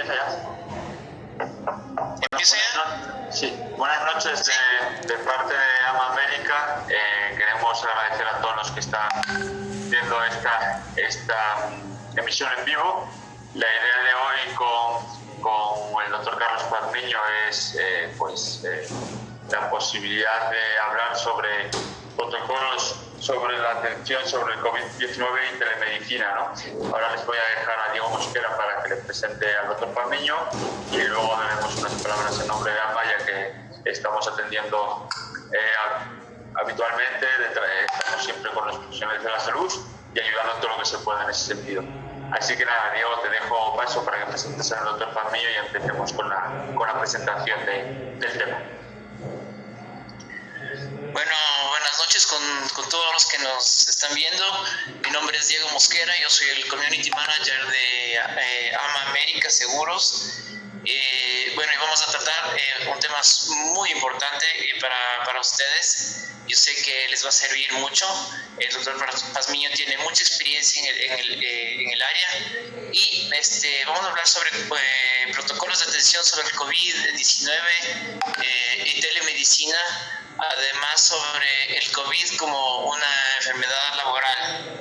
¿Empieza ya? ¿Empieza ya? Sí. Buenas noches de parte de AMA América. Queremos agradecer a todos los que están viendo esta emisión en vivo. La idea de hoy con el doctor Carlos Pazmiño es la posibilidad de hablar sobre protocolos sobre la atención sobre el COVID-19 y telemedicina, ¿no? Ahora les voy a dejar a Diego Mosquera para que le presente al doctor Pazmiño y luego daremos unas palabras en nombre de AMA, ya que estamos atendiendo habitualmente, estamos siempre con los profesionales de la salud y ayudando en todo lo que se pueda en ese sentido. Así que nada, Diego, te dejo paso para que presentes al doctor Pazmiño y empecemos con la presentación del tema. Bueno, buenas noches con todos los que nos están viendo. Mi nombre es Diego Mosquera, yo soy el Community Manager de AMA América Seguros. Bueno, y vamos a tratar un tema muy importante para ustedes. Yo sé que les va a servir mucho. El doctor Pazmiño tiene mucha experiencia en el área y vamos a hablar sobre protocolos de atención sobre el COVID-19 y telemedicina, además sobre el COVID como una enfermedad laboral.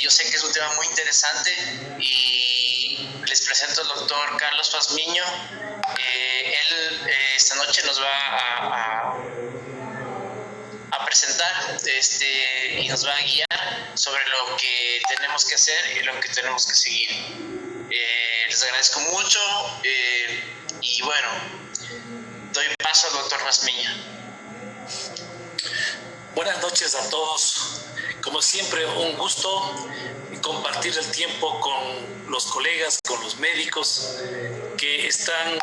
Yo sé que es un tema muy interesante y les presento al doctor Carlos Pazmiño. Él esta noche nos va a presentar y nos va a guiar sobre lo que tenemos que hacer y lo que tenemos que seguir. Les agradezco mucho y bueno, doy paso al doctor Pazmiño. Buenas noches a todos. Como siempre, un gusto compartir el tiempo con los colegas, con los médicos que están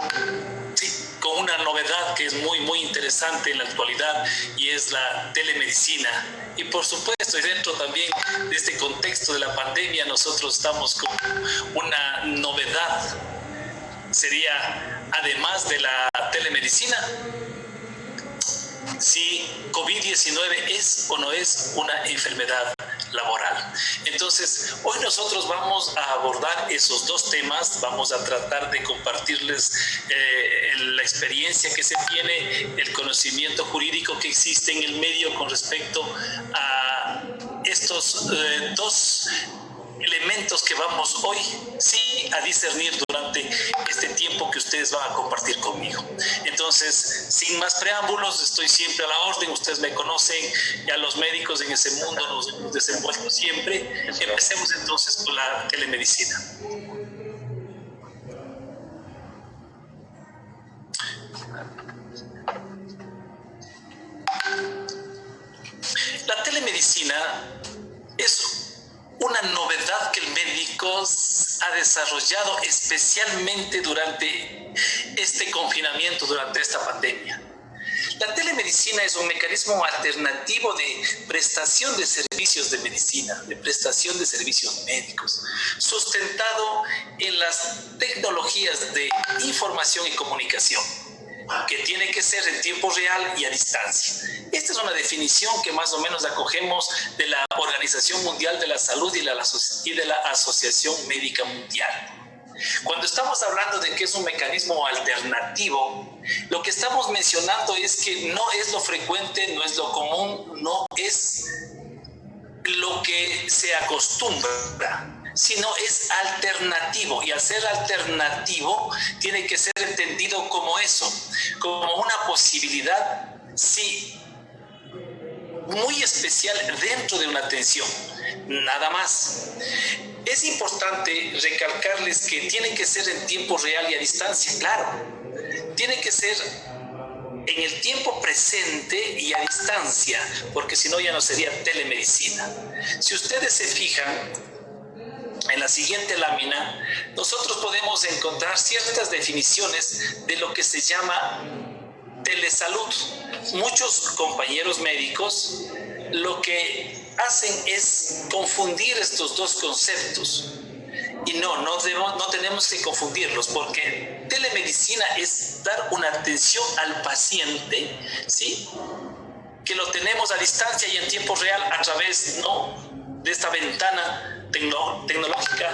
con una novedad que es muy interesante en la actualidad, y es la telemedicina. Y por supuesto, y dentro también de este contexto de la pandemia, nosotros estamos con una novedad. Sería, además de la telemedicina, si COVID-19 es o no es una enfermedad laboral. Entonces, hoy nosotros vamos a abordar esos dos temas. Vamos a tratar de compartirles la experiencia que se tiene, el conocimiento jurídico que existe en el medio con respecto a estos dos elementos que vamos hoy a discernir durante este tiempo que ustedes van a compartir conmigo. Entonces, sin más preámbulos, estoy siempre a la orden. Ustedes me conocen, ya los médicos en ese mundo nos hemos desenvuelto siempre. Empecemos entonces con la telemedicina. La telemedicina es una novedad que el médico ha desarrollado especialmente durante este confinamiento, durante esta pandemia. La telemedicina es un mecanismo alternativo de prestación de servicios de medicina, de prestación de servicios médicos, sustentado en las tecnologías de información y comunicación, que tiene que ser en tiempo real y a distancia. Esta es una definición que más o menos acogemos de la Organización Mundial de la Salud y de la Asociación Médica Mundial. Cuando estamos hablando de que es un mecanismo alternativo, lo que estamos mencionando es que no es lo frecuente, no es lo común, no es lo que se acostumbra, sino es alternativo, y al ser alternativo tiene que ser entendido como eso, como una posibilidad, sí, muy especial dentro de una atención, nada más. Es importante recalcarles que tiene que ser en tiempo real y a distancia, claro, tiene que ser en el tiempo presente y a distancia, porque si no ya no sería telemedicina. Si ustedes se fijan, en la siguiente lámina, nosotros podemos encontrar ciertas definiciones de lo que se llama telesalud. Muchos compañeros médicos lo que hacen es confundir estos dos conceptos. Y no tenemos que confundirlos, porque telemedicina es dar una atención al paciente, ¿sí?, que lo tenemos a distancia y en tiempo real a través de esta ventana tecnológica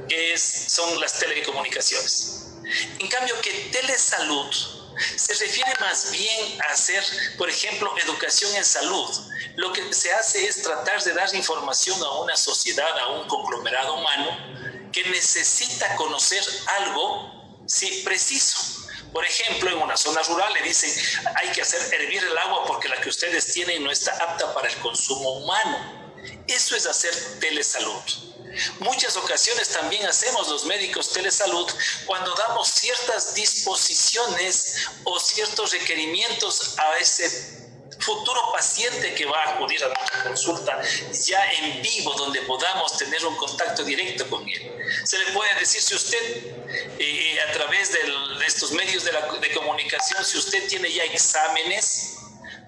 que son las telecomunicaciones. En cambio, que telesalud se refiere más bien a hacer, por ejemplo, educación en salud. Lo que se hace es tratar de dar información a una sociedad, a un conglomerado humano que necesita conocer algo, sí, preciso. Por ejemplo, en una zona rural le dicen, hay que hacer hervir el agua porque la que ustedes tienen no está apta para el consumo humano. Eso es hacer telesalud. Muchas ocasiones también hacemos los médicos telesalud cuando damos ciertas disposiciones o ciertos requerimientos a ese futuro paciente que va a acudir a nuestra consulta ya en vivo, donde podamos tener un contacto directo con él. Se le puede decir, si usted a través de estos medios de comunicación, si usted tiene ya exámenes,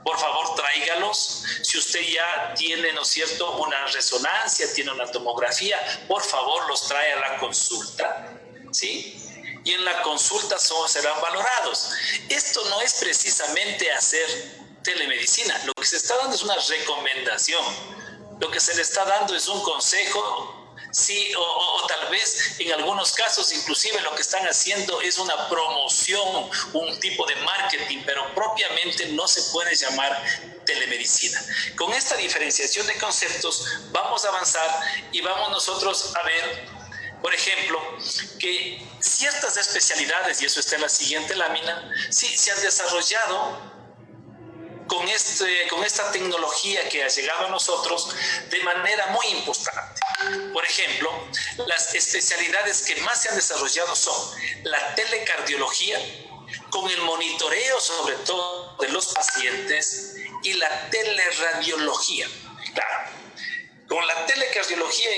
por favor tráigalos. Si usted ya tiene, ¿no es cierto?, una resonancia, tiene una tomografía, por favor los trae a la consulta, ¿sí? Y en la consulta serán valorados. Esto no es precisamente hacer telemedicina. Lo que se está dando es una recomendación. Lo que se le está dando es un consejo. Sí, o tal vez en algunos casos inclusive lo que están haciendo es una promoción, un tipo de marketing, pero propiamente no se puede llamar telemedicina. Con esta diferenciación de conceptos vamos a avanzar y vamos nosotros a ver, por ejemplo, que ciertas especialidades, y eso está en la siguiente lámina, sí se han desarrollado con esta tecnología que ha llegado a nosotros de manera muy importante. Por ejemplo, las especialidades que más se han desarrollado son la telecardiología, con el monitoreo sobre todo de los pacientes, y la teleradiología. Claro, con la telecardiología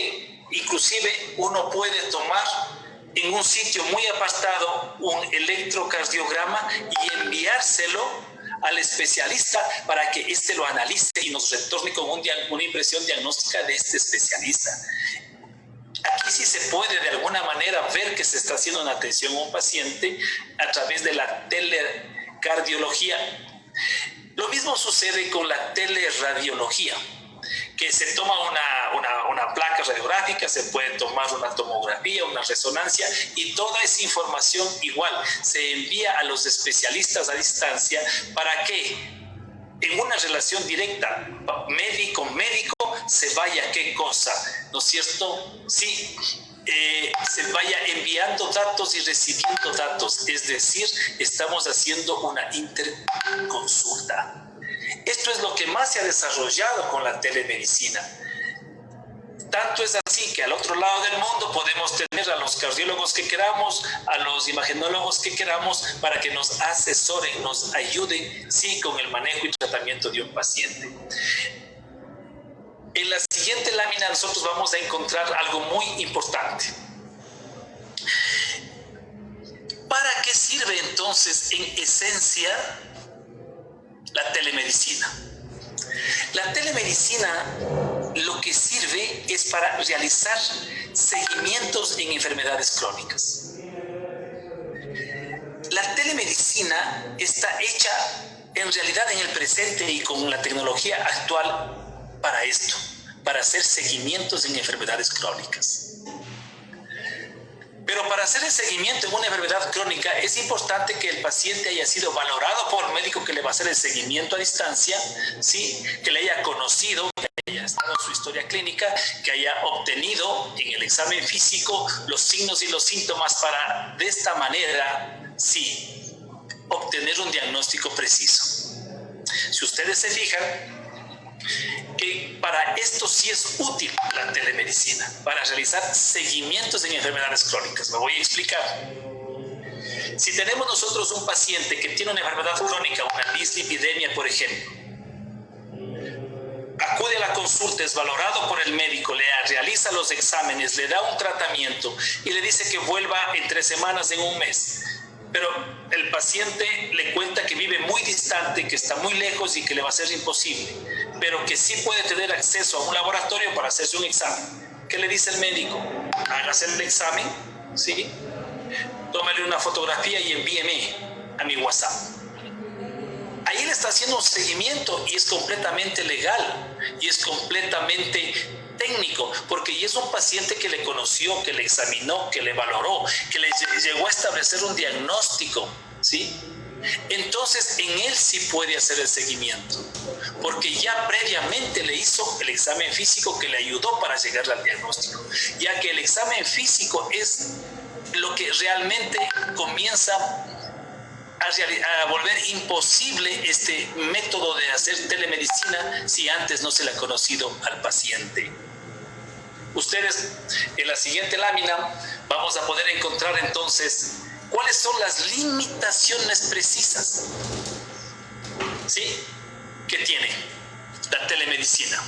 inclusive uno puede tomar en un sitio muy apartado un electrocardiograma y enviárselo al especialista para que éste lo analice y nos retorne con una impresión diagnóstica de este especialista. Aquí sí se puede de alguna manera ver que se está haciendo una atención a un paciente a través de la telecardiología. Lo mismo sucede con la teleradiología, que se toma una placa radiográfica, se puede tomar una tomografía, una resonancia, y toda esa información igual se envía a los especialistas a distancia para que en una relación directa médico-médico se vaya qué cosa, ¿no es cierto? Sí, se vaya enviando datos y recibiendo datos, es decir, estamos haciendo una interconsulta. Esto es lo que más se ha desarrollado con la telemedicina. Tanto es así que al otro lado del mundo podemos tener a los cardiólogos que queramos, a los imagenólogos que queramos, para que nos asesoren, nos ayuden, sí, con el manejo y tratamiento de un paciente. En la siguiente lámina nosotros vamos a encontrar algo muy importante. ¿Para qué sirve entonces en esencia la telemedicina? La telemedicina lo que sirve es para realizar seguimientos en enfermedades crónicas. La telemedicina está hecha en realidad en el presente y con la tecnología actual para esto, para hacer seguimientos en enfermedades crónicas. Pero para hacer el seguimiento en una enfermedad crónica es importante que el paciente haya sido valorado por el médico que le va a hacer el seguimiento a distancia, ¿sí? Que le haya conocido, que haya estado en su historia clínica, que haya obtenido en el examen físico los signos y los síntomas para de esta manera, sí, obtener un diagnóstico preciso. Si ustedes se fijan, que para esto sí es útil la telemedicina, para realizar seguimientos en enfermedades crónicas. Me voy a explicar. Si tenemos nosotros un paciente que tiene una enfermedad crónica, una dislipidemia, por ejemplo, acude a la consulta, es valorado por el médico, le realiza los exámenes, le da un tratamiento y le dice que vuelva en 3 semanas, en un mes. Pero el paciente le cuenta que vive muy distante, que está muy lejos y que le va a ser imposible, pero que sí puede tener acceso a un laboratorio para hacerse un examen. ¿Qué le dice el médico? Hágase el examen, ¿sí? Tómale una fotografía y envíeme a mi WhatsApp. Ahí le está haciendo un seguimiento y es completamente legal y es completamente técnico, porque ya es un paciente que le conoció, que le examinó, que le valoró, que le llegó a establecer un diagnóstico, ¿sí? Entonces en él sí puede hacer el seguimiento, porque ya previamente le hizo el examen físico que le ayudó para llegar al diagnóstico, ya que el examen físico es lo que realmente comienza a volver imposible este método de hacer telemedicina si antes no se le ha conocido al paciente. Ustedes en la siguiente lámina vamos a poder encontrar entonces cuáles son las limitaciones precisas, ¿sí?, que tiene la telemedicina.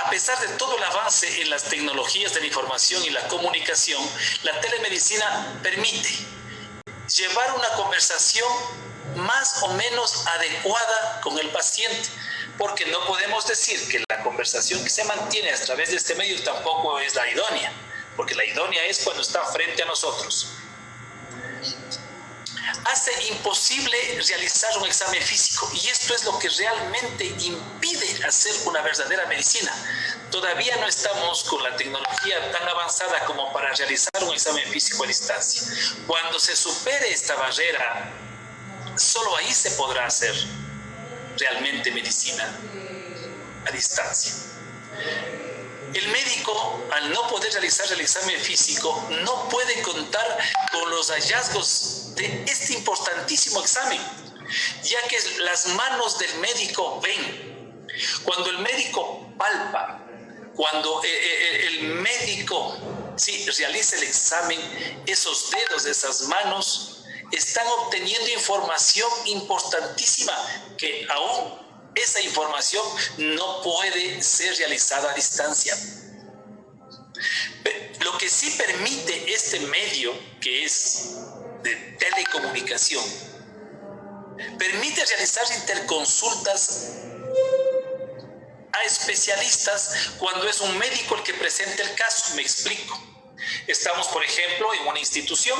A pesar de todo el avance en las tecnologías de la información y la comunicación, la telemedicina permite llevar una conversación más o menos adecuada con el paciente, porque no podemos decir que la conversación que se mantiene a través de este medio tampoco es la idónea, porque la idónea es cuando está frente a nosotros. Hace imposible realizar un examen físico, y esto es lo que realmente impide hacer una verdadera medicina. Todavía no estamos con la tecnología tan avanzada como para realizar un examen físico a distancia. Cuando se supere esta barrera, solo ahí se podrá hacer realmente medicina a distancia. El médico, al no poder realizar el examen físico, no puede contar con los hallazgos de este importantísimo examen, ya que las manos del médico ven. Cuando el médico palpa, cuando el médico realiza el examen, esos dedos de esas manos están obteniendo información importantísima que aún esa información no puede ser realizada a distancia. Lo que sí permite este medio, que es de telecomunicación, permite realizar interconsultas a especialistas cuando es un médico el que presenta el caso. Me explico. Estamos, por ejemplo, en una institución,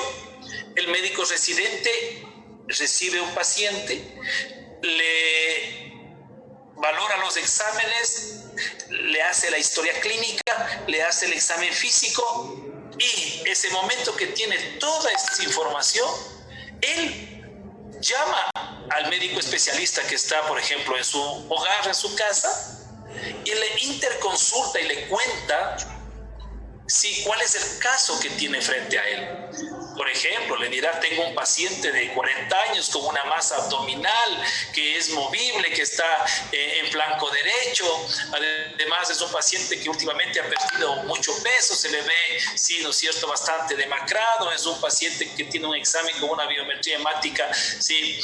el médico residente recibe un paciente, le valora los exámenes, le hace la historia clínica, le hace el examen físico, y ese momento que tiene toda esta información, él llama al médico especialista que está, por ejemplo, en su hogar, en su casa, y le interconsulta y le cuenta cuál es el caso que tiene frente a él. Por ejemplo, le dirá: tengo un paciente de 40 años con una masa abdominal que es movible, que está en flanco derecho. Además, es un paciente que últimamente ha perdido mucho peso, se le ve, sí, ¿no es cierto?, bastante demacrado. Es un paciente que tiene un examen con una biometría hemática, sí,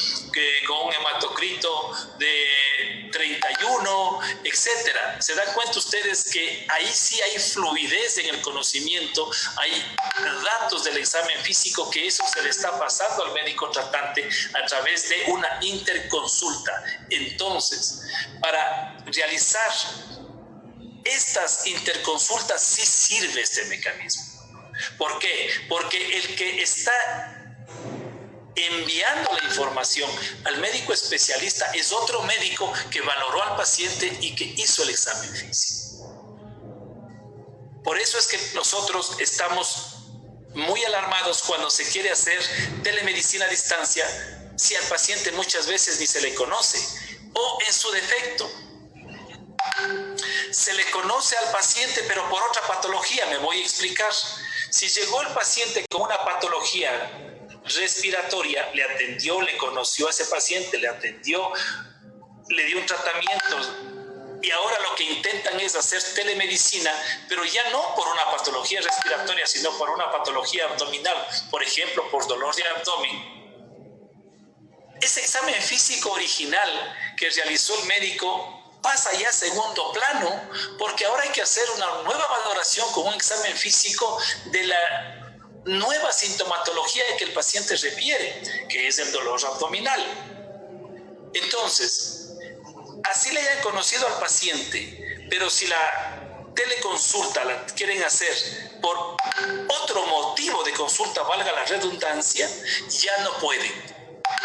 con un hematocrito de 31, etcétera. ¿Se dan cuenta ustedes que ahí sí hay fluidez en el conocimiento? Hay datos del examen físico, que eso se le está pasando al médico tratante a través de una interconsulta. Entonces, para realizar estas interconsultas sí sirve este mecanismo. ¿Por qué? Porque el que está enviando la información al médico especialista es otro médico que valoró al paciente y que hizo el examen físico. Por eso es que nosotros estamos muy alarmados cuando se quiere hacer telemedicina a distancia, si al paciente muchas veces ni se le conoce, o en su defecto se le conoce al paciente pero por otra patología. Me voy a explicar. Si llegó el paciente con una patología respiratoria, le atendió, le conoció a ese paciente, le atendió, le dio un tratamiento, y ahora lo que intentan es hacer telemedicina, pero ya no por una patología respiratoria, sino por una patología abdominal, por ejemplo, por dolor de abdomen. Ese examen físico original que realizó el médico pasa ya a segundo plano, porque ahora hay que hacer una nueva valoración con un examen físico de la nueva sintomatología que el paciente refiere, que es el dolor abdominal. Entonces, así le hayan conocido al paciente, pero si la teleconsulta la quieren hacer por otro motivo de consulta, valga la redundancia, ya no pueden.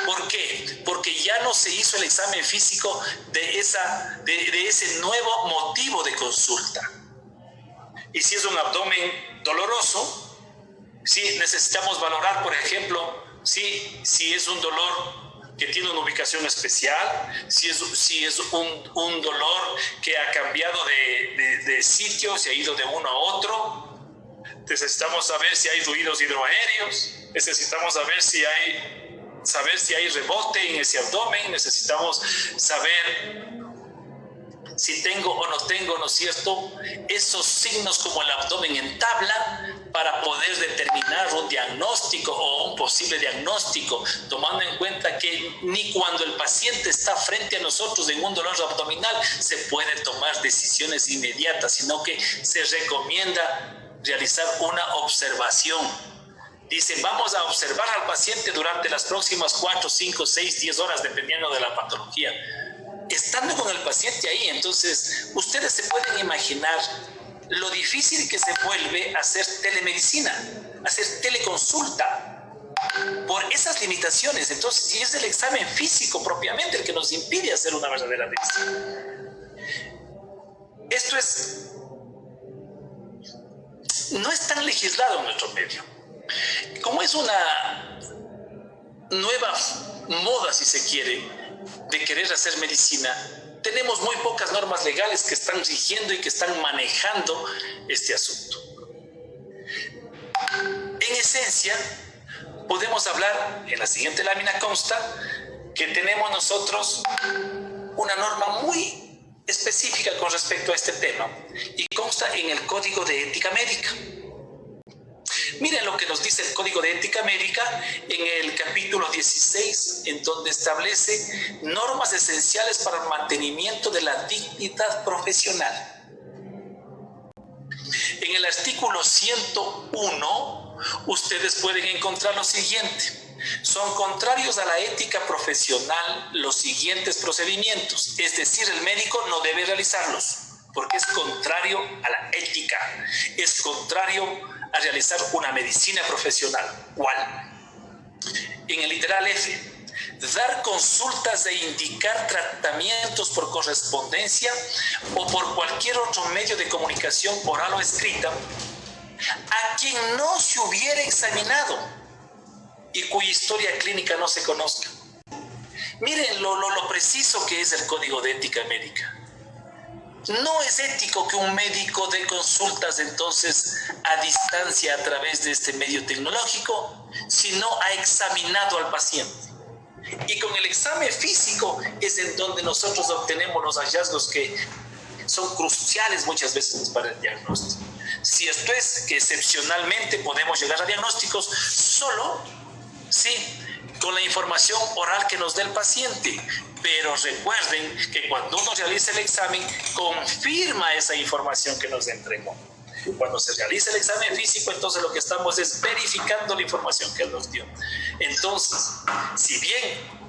¿Por qué? Porque ya no se hizo el examen físico de ese nuevo motivo de consulta. Y si es un abdomen doloroso, sí, necesitamos valorar, por ejemplo, si es un dolor que tiene una ubicación especial, si es un dolor que ha cambiado de sitio, se ha ido de uno a otro. Necesitamos saber si hay ruidos hidroaéreos, necesitamos saber si hay rebote en ese abdomen, necesitamos saber si tengo o no tengo, ¿no es cierto?, esos signos como el abdomen en tabla para poder determinar un diagnóstico o un posible diagnóstico, tomando en cuenta que ni cuando el paciente está frente a nosotros en un dolor abdominal se puede tomar decisiones inmediatas, sino que se recomienda realizar una observación. Dicen, vamos a observar al paciente durante las próximas 4, 5, 6, 10 horas, dependiendo de la patología. Estando con el paciente ahí, entonces, ustedes se pueden imaginar lo difícil que se vuelve hacer telemedicina, hacer teleconsulta, por esas limitaciones. Entonces, si es el examen físico propiamente el que nos impide hacer una verdadera medicina. Esto no es tan legislado en nuestro medio. Como es una nueva moda, si se quiere, de querer hacer medicina, tenemos muy pocas normas legales que están rigiendo y que están manejando este asunto. En esencia, podemos hablar, en la siguiente lámina consta, que tenemos nosotros una norma muy específica con respecto a este tema y consta en el Código de Ética Médica. Miren lo que nos dice el Código de Ética Médica en el capítulo 16, en donde establece normas esenciales para el mantenimiento de la dignidad profesional. En el artículo 101, ustedes pueden encontrar lo siguiente. Son contrarios a la ética profesional los siguientes procedimientos, es decir, el médico no debe realizarlos, porque es contrario a la ética, es contrario a realizar una medicina profesional. ¿Cuál? En el literal F, dar consultas e indicar tratamientos por correspondencia o por cualquier otro medio de comunicación oral o escrita a quien no se hubiera examinado y cuya historia clínica no se conozca. Miren lo preciso que es el Código de Ética Médica. No es ético que un médico dé consultas entonces a distancia a través de este medio tecnológico si no ha examinado al paciente. Y con el examen físico es en donde nosotros obtenemos los hallazgos que son cruciales muchas veces para el diagnóstico. Si esto es que excepcionalmente podemos llegar a diagnósticos solo, sí, con la información oral que nos dé el paciente. Pero recuerden que cuando uno realiza el examen, confirma esa información que nos entregó. Cuando se realiza el examen físico, entonces lo que estamos es verificando la información que él nos dio. Entonces, si bien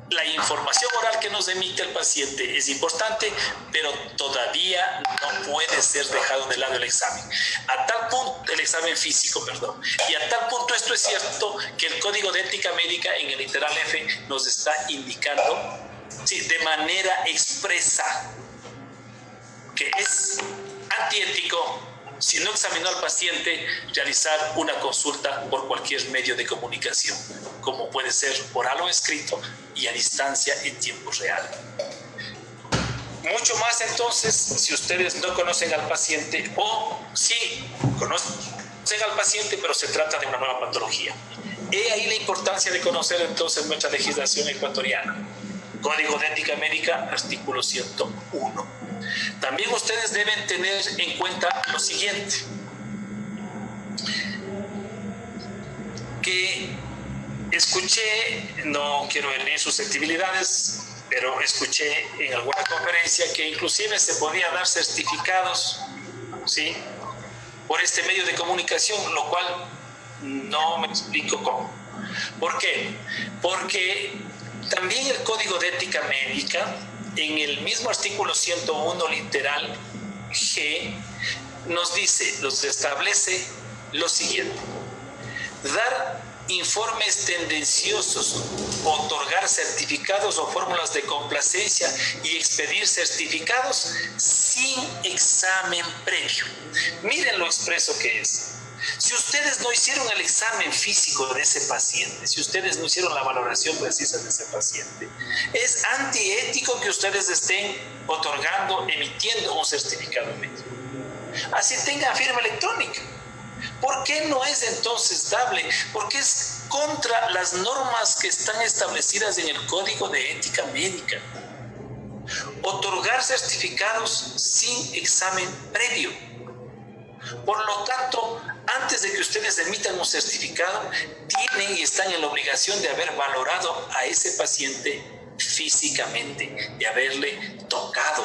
la información oral que nos emite el paciente es importante, pero todavía no puede ser dejado de lado el examen. A tal punto, el examen físico, perdón. Y a tal punto esto es cierto que el Código de Ética Médica en el literal F nos está indicando, sí, de manera expresa que es antiético, si no examinó al paciente, realizar una consulta por cualquier medio de comunicación, como puede ser oral o escrito y a distancia en tiempo real. Mucho más entonces, si ustedes no conocen al paciente o sí conocen al paciente, pero se trata de una nueva patología. He ahí la importancia de conocer entonces nuestra legislación ecuatoriana. Código de Ética Médica, artículo 101. También ustedes deben tener en cuenta lo siguiente, que escuché, no quiero herir susceptibilidades, pero escuché en alguna conferencia que inclusive se podía dar certificados, ¿sí?, por este medio de comunicación, lo cual no me explico cómo. ¿Por qué? Porque también el Código de Ética Médica, en el mismo artículo 101 literal G, nos dice, nos establece lo siguiente: dar informes tendenciosos, otorgar certificados o fórmulas de complacencia y expedir certificados sin examen previo. Miren lo expreso que es. Si ustedes no hicieron el examen físico de ese paciente, si ustedes no hicieron la valoración precisa de ese paciente, es antiético que ustedes estén otorgando, emitiendo un certificado médico. Así tengan firma electrónica. ¿Por qué no es entonces dable? Porque es contra las normas que están establecidas en el Código de Ética Médica. Otorgar certificados sin examen previo. Por lo tanto, antes de que ustedes emitan un certificado, tienen y están en la obligación de haber valorado a ese paciente físicamente, de haberle tocado.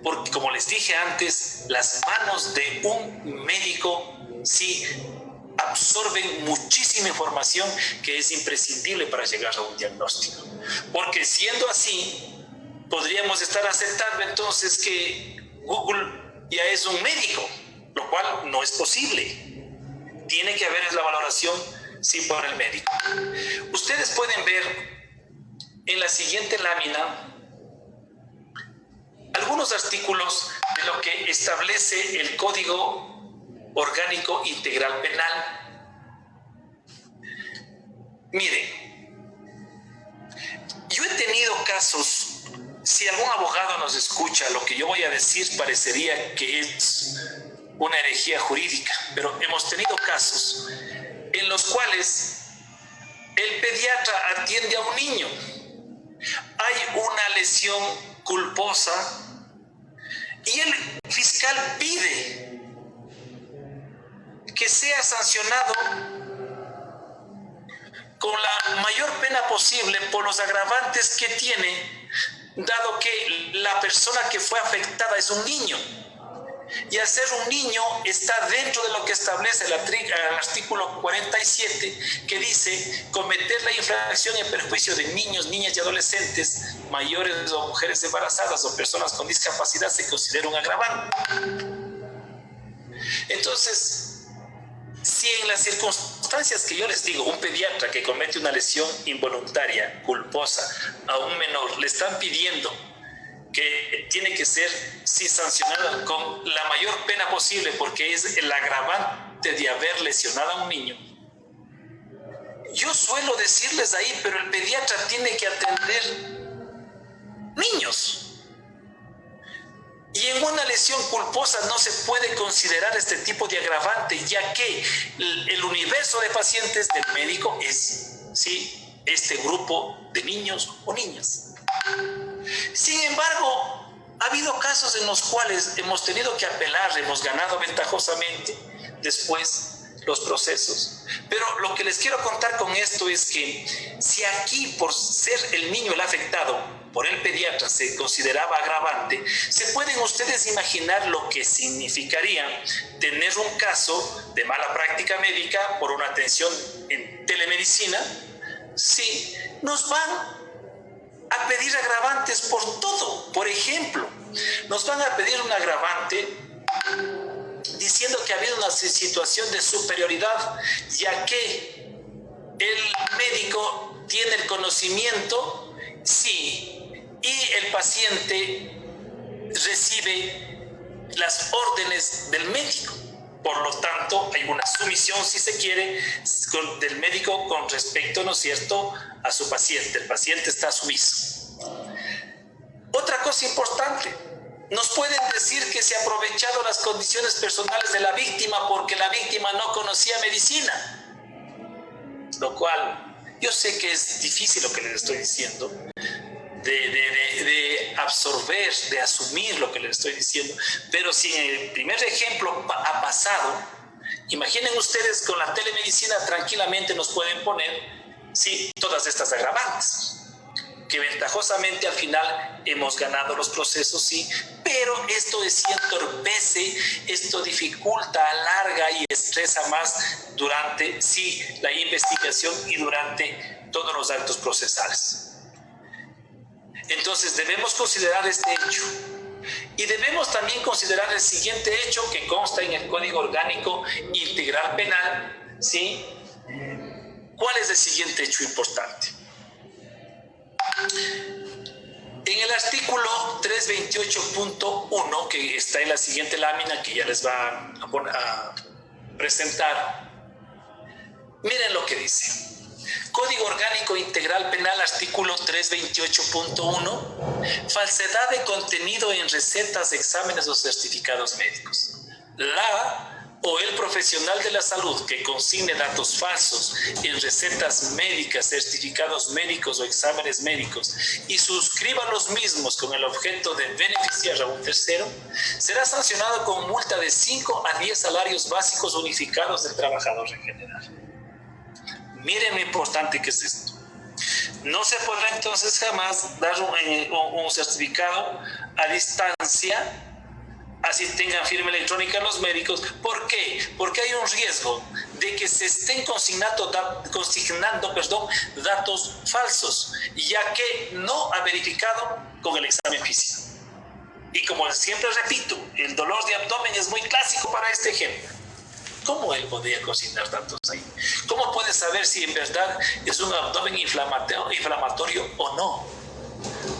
Porque, como les dije antes, las manos de un médico sí absorben muchísima información que es imprescindible para llegar a un diagnóstico. Porque siendo así, podríamos estar aceptando entonces que Google ya es un médico, lo cual no es posible. Tiene que haber la valoración sí por el médico. Ustedes pueden ver en la siguiente lámina algunos artículos de lo que establece el Código Orgánico Integral Penal. Miren, yo he tenido casos, si algún abogado nos escucha, lo que yo voy a decir parecería que es una herejía jurídica, pero hemos tenido casos en los cuales el pediatra atiende a un niño. Hay una lesión culposa y el fiscal pide que sea sancionado con la mayor pena posible por los agravantes que tiene, dado que la persona que fue afectada es un niño. Y al ser un niño está dentro de lo que establece el artículo 47, que dice: cometer la infracción en perjuicio de niños, niñas y adolescentes mayores o mujeres embarazadas o personas con discapacidad se considera un agravante. Entonces, si en las circunstancias que yo les digo, un pediatra que comete una lesión involuntaria, culposa, a un menor, le están pidiendo que tiene que ser sí sancionado con la mayor pena posible porque es el agravante de haber lesionado a un niño. Yo suelo decirles ahí, pero el pediatra tiene que atender niños. Y en una lesión culposa no se puede considerar este tipo de agravante, ya que el universo de pacientes del médico es, ¿sí?, este grupo de niños o niñas. Sin embargo, ha habido casos en los cuales hemos tenido que apelar, hemos ganado ventajosamente después los procesos. Pero lo que les quiero contar con esto es que si aquí, por ser el niño el afectado, por el pediatra se consideraba agravante, se pueden ustedes imaginar lo que significaría tener un caso de mala práctica médica por una atención en telemedicina. Sí, nos van a pedir agravantes por todo. Por ejemplo, nos van a pedir un agravante diciendo que ha habido una situación de superioridad, ya que el médico tiene el conocimiento, sí, y el paciente recibe las órdenes del médico. Por lo tanto, hay una sumisión, si se quiere, del médico con respecto, ¿no es cierto?, a su paciente. El paciente está sumiso. Otra cosa importante, nos pueden decir que se han aprovechado las condiciones personales de la víctima porque la víctima no conocía medicina. Lo cual, yo sé que es difícil lo que les estoy diciendo, de absorber, de asumir lo que les estoy diciendo, pero si en el primer ejemplo ha pasado, imaginen ustedes con la telemedicina tranquilamente nos pueden poner, sí, todas estas agravantes, que ventajosamente al final hemos ganado los procesos, sí, pero esto sí entorpece, esto dificulta, alarga y estresa más durante, sí, la investigación y durante todos los actos procesales. Entonces debemos considerar este hecho y debemos también considerar el siguiente hecho que consta en el Código Orgánico Integral Penal, ¿sí?, ¿Cuál es el siguiente hecho importante? En el artículo 328.1, que está en la siguiente lámina que ya les va a presentar, miren lo que dice. Código Orgánico Integral Penal, artículo 328.1, falsedad de contenido en recetas, exámenes o certificados médicos. La o el profesional de la salud que consigne datos falsos en recetas médicas, certificados médicos o exámenes médicos y suscriba los mismos con el objeto de beneficiar a un tercero, será sancionado con multa de 5 a 10 salarios básicos unificados del trabajador en general. Miren lo importante que es esto. No se podrá entonces jamás dar un certificado a distancia, así tengan firma electrónica los médicos. ¿Por qué? Porque hay un riesgo de que se estén consignando datos falsos, ya que no ha verificado con el examen físico. Y como siempre repito, el dolor de abdomen es muy clásico para este ejemplo. ¿Cómo él podría consignar datos ahí? ¿Cómo puede saber si en verdad es un abdomen inflamatorio o no?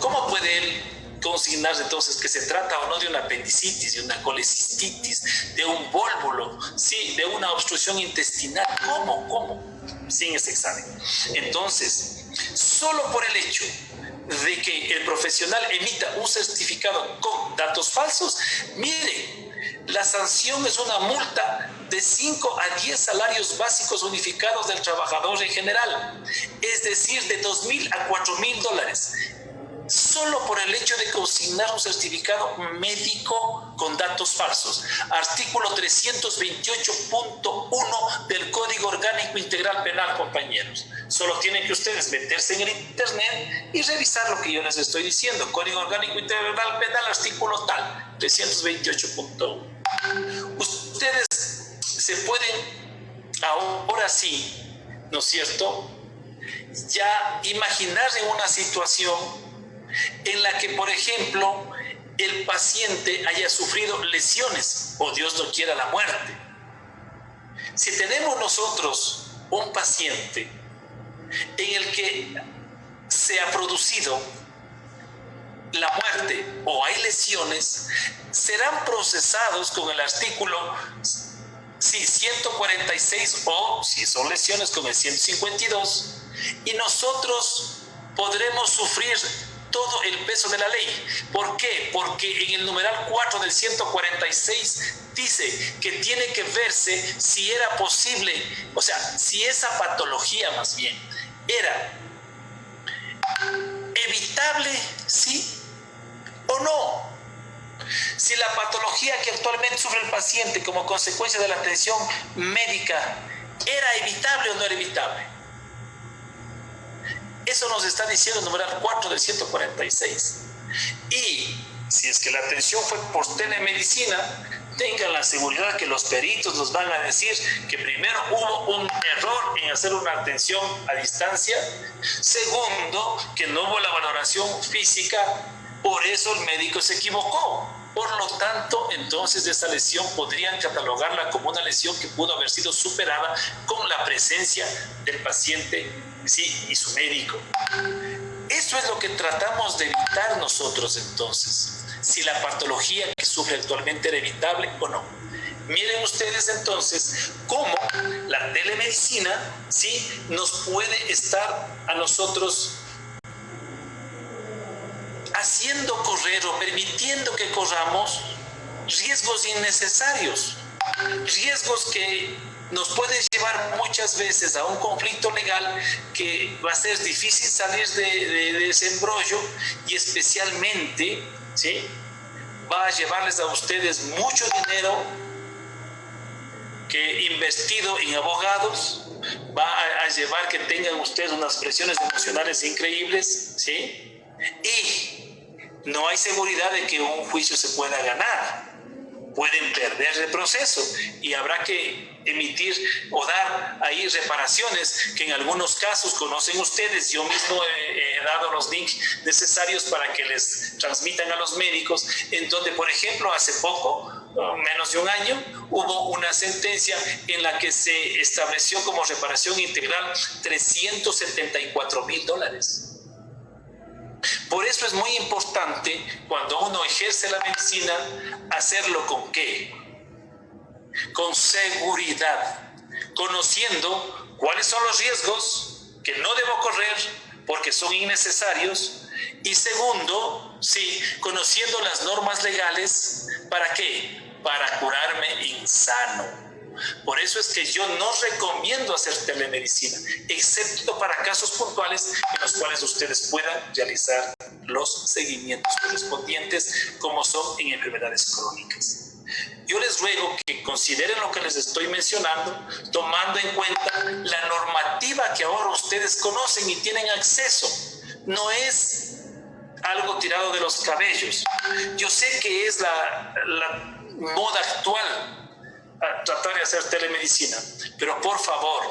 ¿Cómo puede él consignar entonces que se trata o no de una apendicitis, de una colecistitis, de un vólvulo, sí, de una obstrucción intestinal? ¿Cómo? Sin ese examen. Entonces, solo por el hecho de que el profesional emita un certificado con datos falsos, mire, la sanción es una multa de 5 a 10 salarios básicos unificados del trabajador en general, es decir, de $2,000 a $4,000, solo por el hecho de consignar un certificado médico con datos falsos. Artículo 328.1 del Código Orgánico Integral Penal, compañeros. Solo tienen que ustedes meterse en el internet y revisar lo que yo les estoy diciendo. Código Orgánico Integral Penal, artículo tal, 328.1. Ustedes se pueden, ahora sí, ¿no es cierto?, ya imaginar en una situación en la que, por ejemplo, el paciente haya sufrido lesiones o Dios no quiera la muerte. Si tenemos nosotros un paciente en el que se ha producido la muerte o hay lesiones, serán procesados con el artículo 146 o, si son lesiones, con el 152, y nosotros podremos sufrir todo el peso de la ley. ¿Por qué? Porque en el numeral 4 del 146 dice que tiene que verse si era posible, o sea, si esa patología más bien era evitable, sí o no. Si la patología que actualmente sufre el paciente como consecuencia de la atención médica era evitable o no era evitable. Eso nos está diciendo el numeral 4 del 146. Y si es que la atención fue por telemedicina, tengan la seguridad que los peritos nos van a decir que primero hubo un error en hacer una atención a distancia. Segundo, que no hubo la valoración física, por eso el médico se equivocó. Por lo tanto, entonces esa lesión podrían catalogarla como una lesión que pudo haber sido superada con la presencia del paciente, sí, y su médico. Eso es lo que tratamos de evitar nosotros entonces, si la patología que sufre actualmente era evitable o no. Miren ustedes entonces cómo la telemedicina, sí, nos puede estar a nosotros haciendo correr o permitiendo que corramos riesgos innecesarios, riesgos que nos pueden llevar muchas veces a un conflicto legal que va a ser difícil salir de ese embrollo, y especialmente, ¿sí?, va a llevarles a ustedes mucho dinero que invertido en abogados, va a llevar que tengan ustedes unas presiones emocionales increíbles, ¿sí? Y no hay seguridad de que un juicio se pueda ganar. Pueden perder el proceso y habrá que emitir o dar ahí reparaciones que en algunos casos conocen ustedes. Yo mismo he dado los links necesarios para que les transmitan a los médicos, en donde, por ejemplo, hace poco, menos de un año, hubo una sentencia en la que se estableció como reparación integral $374,000. Por eso es muy importante, cuando uno ejerce la medicina, hacerlo ¿con qué? Con seguridad, conociendo cuáles son los riesgos que no debo correr porque son innecesarios, y segundo, sí, conociendo las normas legales. ¿Para qué? Para curarme insano. Por eso es que yo no recomiendo hacer telemedicina, excepto para casos puntuales en los cuales ustedes puedan realizar los seguimientos correspondientes, como son en enfermedades crónicas. Yo les ruego que consideren lo que les estoy mencionando, tomando en cuenta la normativa que ahora ustedes conocen y tienen acceso. No es algo tirado de los cabellos. Yo sé que es la moda actual a tratar de hacer telemedicina, pero por favor,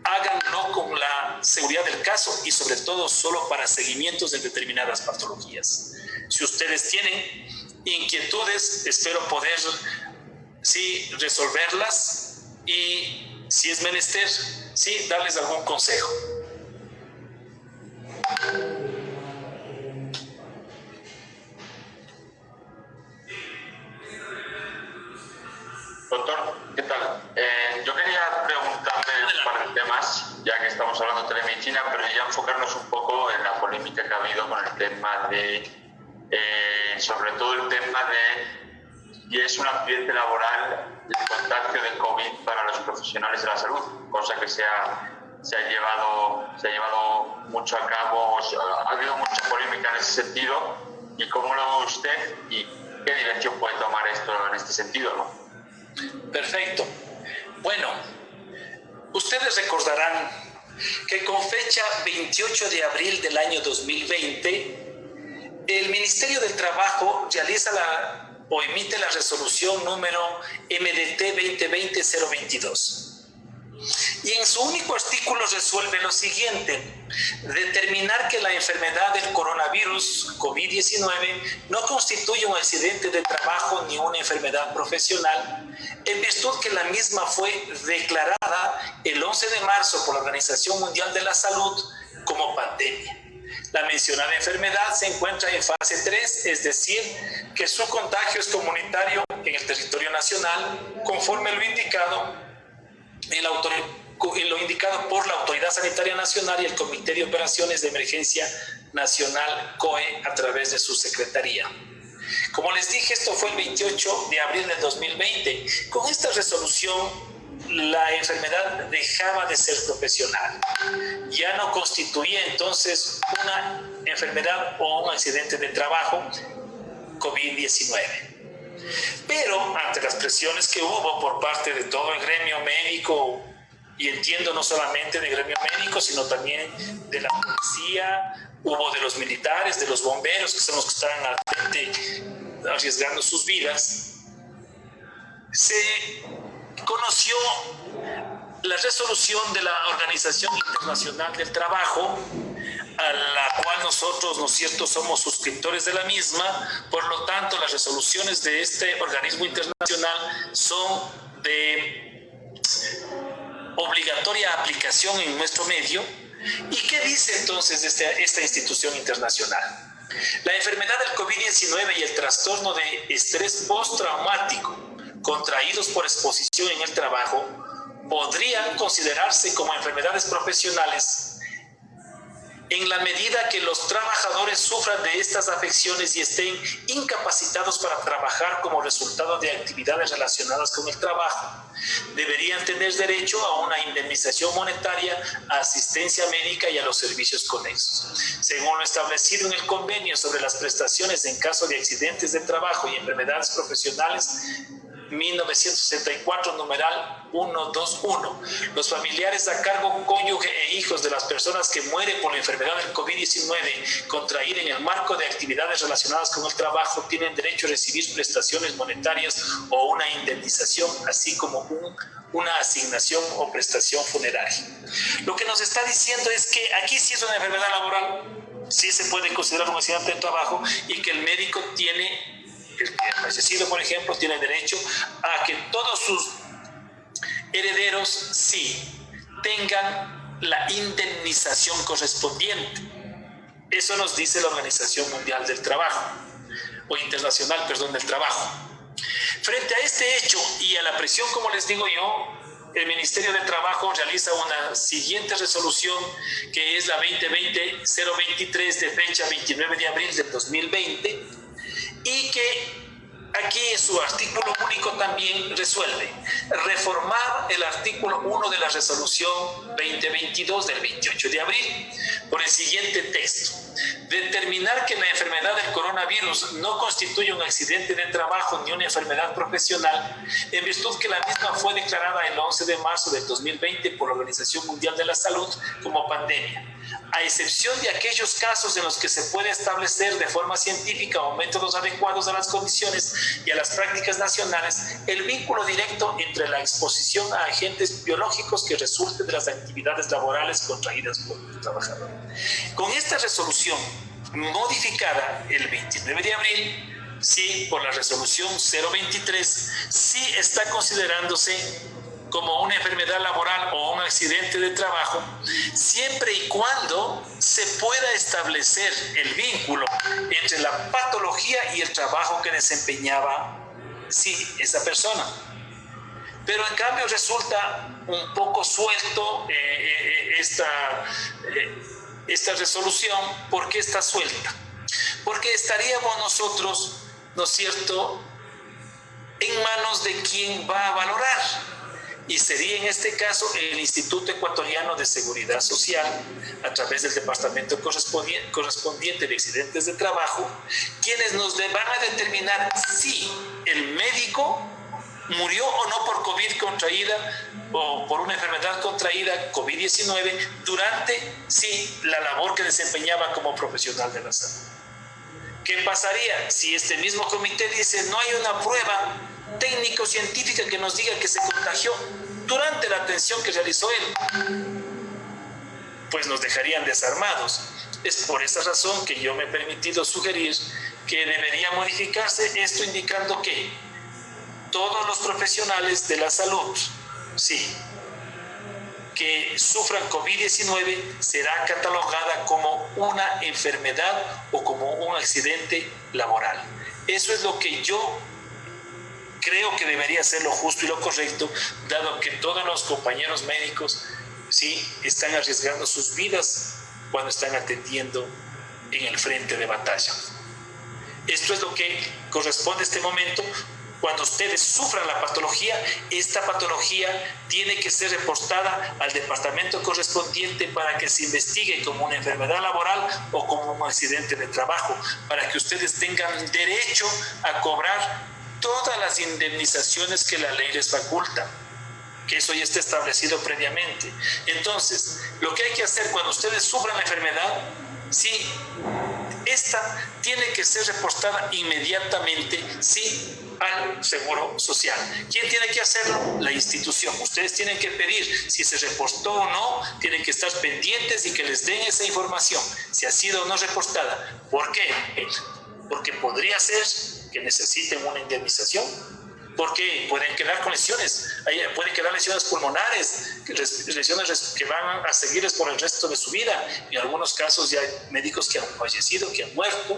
háganlo con la seguridad del caso y sobre todo solo para seguimientos de determinadas patologías. Si ustedes tienen inquietudes, espero poder resolverlas y, si es menester, darles algún consejo. Doctor, ¿qué tal? Yo quería preguntarle un par de temas, ya que estamos hablando de telemedicina, pero ya enfocarnos un poco en la polémica que ha habido con el tema de, sobre todo el tema de si es un accidente laboral el contagio de COVID para los profesionales de la salud, cosa que se ha llevado mucho a cabo, ha habido mucha polémica en ese sentido. ¿Y cómo lo ve usted y qué dirección puede tomar esto en este sentido, no? Perfecto. Bueno, ustedes recordarán que con fecha 28 de abril del año 2020, el Ministerio del Trabajo realiza o emite la resolución número MDT 2020-022. Y en su único artículo resuelve lo siguiente: determinar que la enfermedad del coronavirus COVID-19 no constituye un accidente de trabajo ni una enfermedad profesional, en virtud que la misma fue declarada el 11 de marzo por la Organización Mundial de la Salud como pandemia. La mencionada enfermedad se encuentra en fase 3, es decir, que su contagio es comunitario en el territorio nacional, conforme lo indicado por la Autoridad Sanitaria Nacional y el Comité de Operaciones de Emergencia Nacional, COE, a través de su secretaría. Como les dije, esto fue el 28 de abril del 2020. Con esta resolución, la enfermedad dejaba de ser profesional. Ya no constituía entonces una enfermedad o un accidente de trabajo COVID-19. Pero ante las presiones que hubo por parte de todo el gremio médico, y entiendo no solamente del gremio médico, sino también de la policía, hubo de los militares, de los bomberos, que son los que estaban al frente arriesgando sus vidas, se conoció la resolución de la Organización Internacional del Trabajo, a la cual nosotros, ¿no es cierto?, somos suscriptores de la misma. Por lo tanto, las resoluciones de este organismo internacional son de obligatoria aplicación en nuestro medio. ¿Y qué dice entonces esta institución internacional? La enfermedad del COVID-19 y el trastorno de estrés postraumático contraídos por exposición en el trabajo podrían considerarse como enfermedades profesionales en la medida que los trabajadores sufran de estas afecciones y estén incapacitados para trabajar como resultado de actividades relacionadas con el trabajo. Deberían tener derecho a una indemnización monetaria, a asistencia médica y a los servicios conexos. Según lo establecido en el convenio sobre las prestaciones en caso de accidentes de trabajo y enfermedades profesionales, 1964, numeral 121. Los familiares a cargo, cónyuge e hijos de las personas que mueren por la enfermedad del COVID-19 contraída en el marco de actividades relacionadas con el trabajo tienen derecho a recibir prestaciones monetarias o una indemnización, así como una asignación o prestación funeraria. Lo que nos está diciendo es que aquí sí es una enfermedad laboral, sí se puede considerar un accidente de trabajo, y que el médico tiene, el que ha fallecido, por ejemplo, tiene derecho a que todos sus herederos sí tengan la indemnización correspondiente. Eso nos dice la Organización Mundial del Trabajo, o Internacional, perdón, del Trabajo. Frente a este hecho y a la presión, como les digo yo, el Ministerio de Trabajo realiza una siguiente resolución, que es la 2020-023 de fecha 29 de abril del 2020, y que aquí en su artículo único también resuelve reformar el artículo 1 de la resolución 2022 del 28 de abril por el siguiente texto: determinar que la enfermedad del coronavirus no constituye un accidente de trabajo ni una enfermedad profesional, en virtud que la misma fue declarada el 11 de marzo del 2020 por la Organización Mundial de la Salud como pandemia, a excepción de aquellos casos en los que se puede establecer de forma científica o métodos adecuados a las condiciones y a las prácticas nacionales el vínculo directo entre la exposición a agentes biológicos que resulten de las actividades laborales contraídas por el trabajador. Con esta resolución modificada el 29 de abril, sí, por la resolución 023, sí está considerándose como una enfermedad laboral o un accidente de trabajo, siempre y cuando se pueda establecer el vínculo entre la patología y el trabajo que desempeñaba, sí, esa persona. Pero en cambio resulta un poco suelto esta resolución. ¿Por qué está suelta? Porque estaríamos nosotros, ¿no es cierto?, en manos de quien va a valorar. Y sería en este caso el Instituto Ecuatoriano de Seguridad Social, a través del departamento correspondiente de accidentes de trabajo, quienes nos van a determinar si el médico murió o no por COVID contraída o por una enfermedad contraída COVID-19 durante, sí, la labor que desempeñaba como profesional de la salud. ¿Qué pasaría si este mismo comité dice no hay una prueba técnico-científica que nos diga que se contagió durante la atención que realizó él? Pues nos dejarían desarmados. Es por esa razón que yo me he permitido sugerir que debería modificarse esto, indicando que todos los profesionales de la salud, sí, que sufran COVID-19 será catalogada como una enfermedad o como un accidente laboral. Eso es lo que yo creo que debería ser lo justo y lo correcto, dado que todos los compañeros médicos, sí, están arriesgando sus vidas cuando están atendiendo en el frente de batalla. Esto es lo que corresponde a este momento. Cuando ustedes sufran la patología, esta patología tiene que ser reportada al departamento correspondiente para que se investigue como una enfermedad laboral o como un accidente de trabajo, para que ustedes tengan derecho a cobrar todas las indemnizaciones que la ley les faculta, que eso ya está establecido previamente. Entonces, lo que hay que hacer cuando ustedes sufran la enfermedad, sí, esta tiene que ser reportada inmediatamente, sí, al Seguro Social. ¿Quién tiene que hacerlo? La institución. Ustedes tienen que pedir si se reportó o no, tienen que estar pendientes y que les den esa información, si ha sido o no reportada. ¿Por qué? Porque podría ser que necesiten una indemnización, porque pueden quedar con lesiones, pueden quedar lesiones pulmonares, lesiones que van a seguirles por el resto de su vida. En algunos casos ya hay médicos que han fallecido, que han muerto.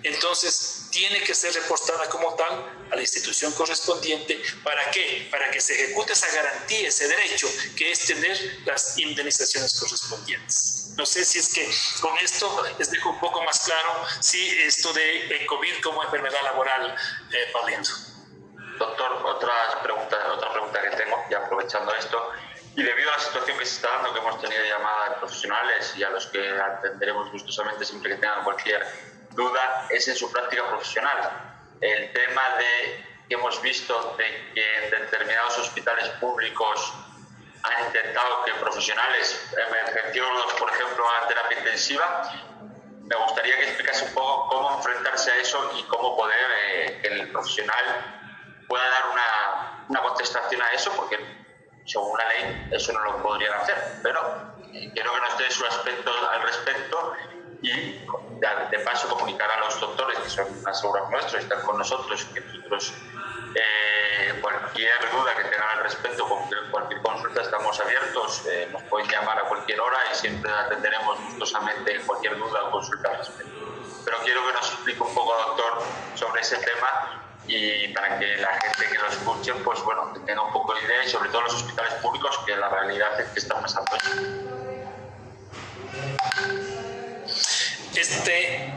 Entonces tiene que ser reportada como tal a la institución correspondiente. ¿Para qué? Para que se ejecute esa garantía, ese derecho, que es tener las indemnizaciones correspondientes. No sé si es que con esto les dejo un poco más claro si esto de COVID como enfermedad laboral, Paulindo. Doctor, otra pregunta que tengo, ya aprovechando esto, y debido a la situación que se está dando, que hemos tenido llamadas de profesionales y a los que atenderemos gustosamente siempre que tengan cualquier duda, es en su práctica profesional. El tema de que hemos visto de que en determinados hospitales públicos han intentado que profesionales emergenciólogos, por ejemplo, hagan terapia intensiva. Me gustaría que explicase un poco cómo enfrentarse a eso y cómo poder que el profesional pueda dar una contestación a eso, porque según la ley eso no lo podrían hacer. Pero quiero que nos dé su aspecto al respecto y de paso comunicar a los doctores que son asegurados nuestros y están con nosotros, que nosotros cualquier duda que tengan al respecto, cualquier consulta, estamos abiertos, nos pueden llamar a cualquier hora y siempre atenderemos gustosamente cualquier duda o consulta al respecto. Pero quiero que nos explique un poco, doctor, sobre ese tema y para que la gente que lo escuche, pues bueno, que tenga un poco de idea, y sobre todo los hospitales públicos, que la realidad es que está pasando eso.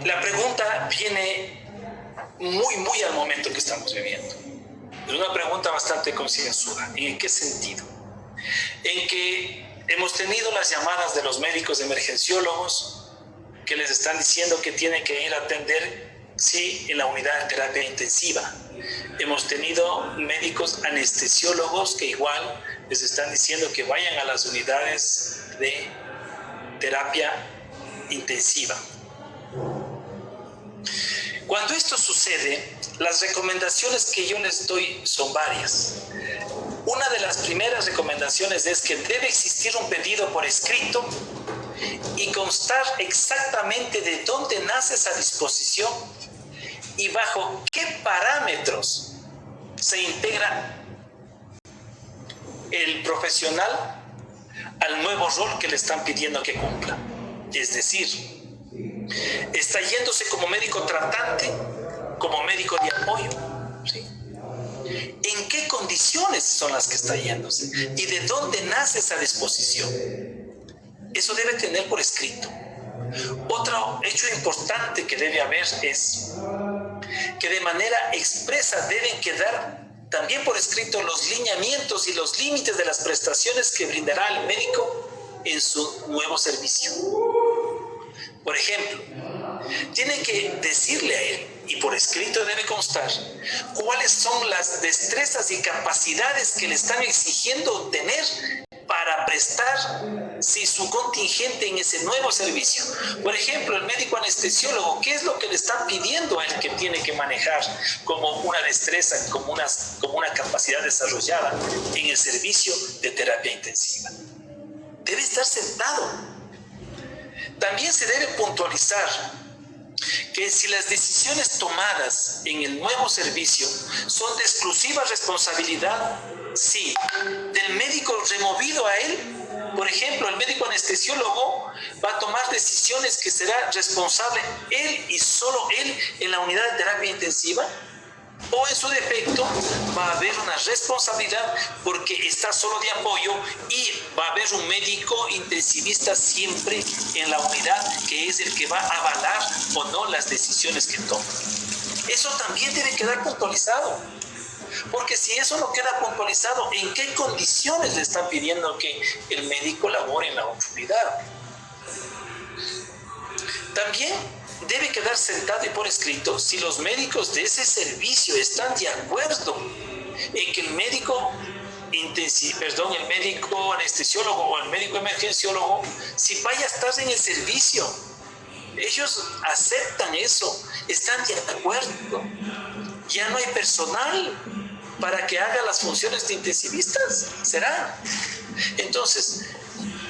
La pregunta viene muy al momento que estamos viviendo. Es una pregunta bastante concienzuda. ¿En qué sentido? En que hemos tenido las llamadas de los médicos emergenciólogos que les están diciendo que tienen que ir a atender, sí, en la unidad de terapia intensiva. Hemos tenido médicos anestesiólogos que igual les están diciendo que vayan a las unidades de terapia intensiva. Cuando esto sucede, las recomendaciones que yo les doy son varias. Una de las primeras recomendaciones es que debe existir un pedido por escrito y constar exactamente de dónde nace esa disposición y bajo qué parámetros se integra el profesional al nuevo rol que le están pidiendo que cumpla. Es decir, está yéndose como médico tratante, como médico de apoyo, ¿sí? ¿En qué condiciones son las que está yéndose? ¿Y de dónde nace esa disposición? Eso debe tener por escrito. Otro hecho importante que debe haber es que de manera expresa deben quedar también por escrito los lineamientos y los límites de las prestaciones que brindará el médico en su nuevo servicio. Por ejemplo, tiene que decirle a él, y por escrito debe constar, cuáles son las destrezas y capacidades que le están exigiendo tener para prestar su contingente en ese nuevo servicio. Por ejemplo, el médico anestesiólogo, ¿qué es lo que le están pidiendo a él que tiene que manejar como una destreza, como una capacidad desarrollada en el servicio de terapia intensiva? Debe estar sentado. También se debe puntualizar que si las decisiones tomadas en el nuevo servicio son de exclusiva responsabilidad, sí, del médico removido a él. Por ejemplo, el médico anestesiólogo va a tomar decisiones que será responsable él y solo él en la unidad de terapia intensiva, o en su defecto va a haber una responsabilidad porque está solo de apoyo y va a haber un médico intensivista siempre en la unidad que es el que va a avalar o no las decisiones que toma. Eso también debe quedar puntualizado, porque si eso no queda puntualizado, ¿en qué condiciones le están pidiendo que el médico labore en la unidad? También debe quedar sentado y por escrito si los médicos de ese servicio están de acuerdo en que el médico anestesiólogo o el médico emergenciólogo, si vaya a estar en el servicio, ellos aceptan eso, están de acuerdo. Ya no hay personal para que haga las funciones de intensivistas, ¿será? Entonces,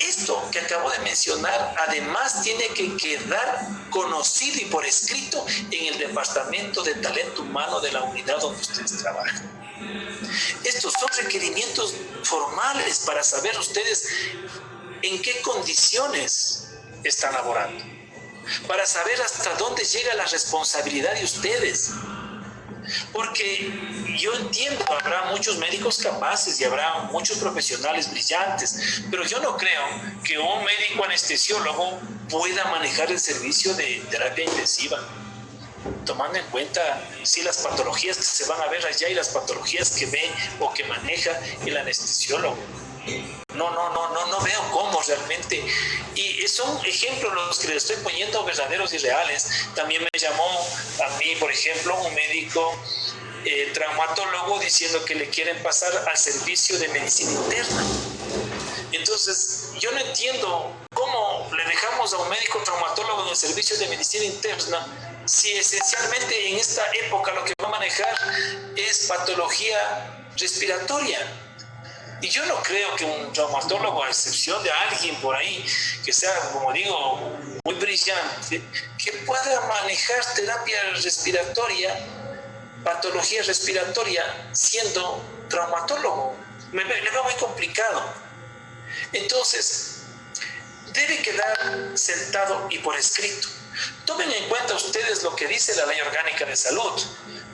esto que acabo de mencionar, además tiene que quedar conocido y por escrito en el departamento de talento humano de la unidad donde ustedes trabajan. Estos son requerimientos formales para saber ustedes en qué condiciones están laborando, para saber hasta dónde llega la responsabilidad de ustedes. Porque yo entiendo, habrá muchos médicos capaces y habrá muchos profesionales brillantes, pero yo no creo que un médico anestesiólogo pueda manejar el servicio de terapia intensiva, tomando en cuenta las patologías que se van a ver allá y las patologías que ve o que maneja el anestesiólogo. No veo cómo realmente. Y son ejemplos los que les estoy poniendo verdaderos y reales. También me llamó a mí, por ejemplo, un médico traumatólogo diciendo que le quieren pasar al servicio de medicina interna. Entonces, yo no entiendo cómo le dejamos a un médico traumatólogo en el servicio de medicina interna si esencialmente en esta época lo que va a manejar es patología respiratoria. Y yo no creo que un traumatólogo, a excepción de alguien por ahí que sea, como digo, muy brillante, que pueda manejar terapia respiratoria, patología respiratoria, siendo traumatólogo. Le veo muy complicado. Entonces, debe quedar sentado y por escrito. Tomen en cuenta ustedes lo que dice la Ley Orgánica de Salud.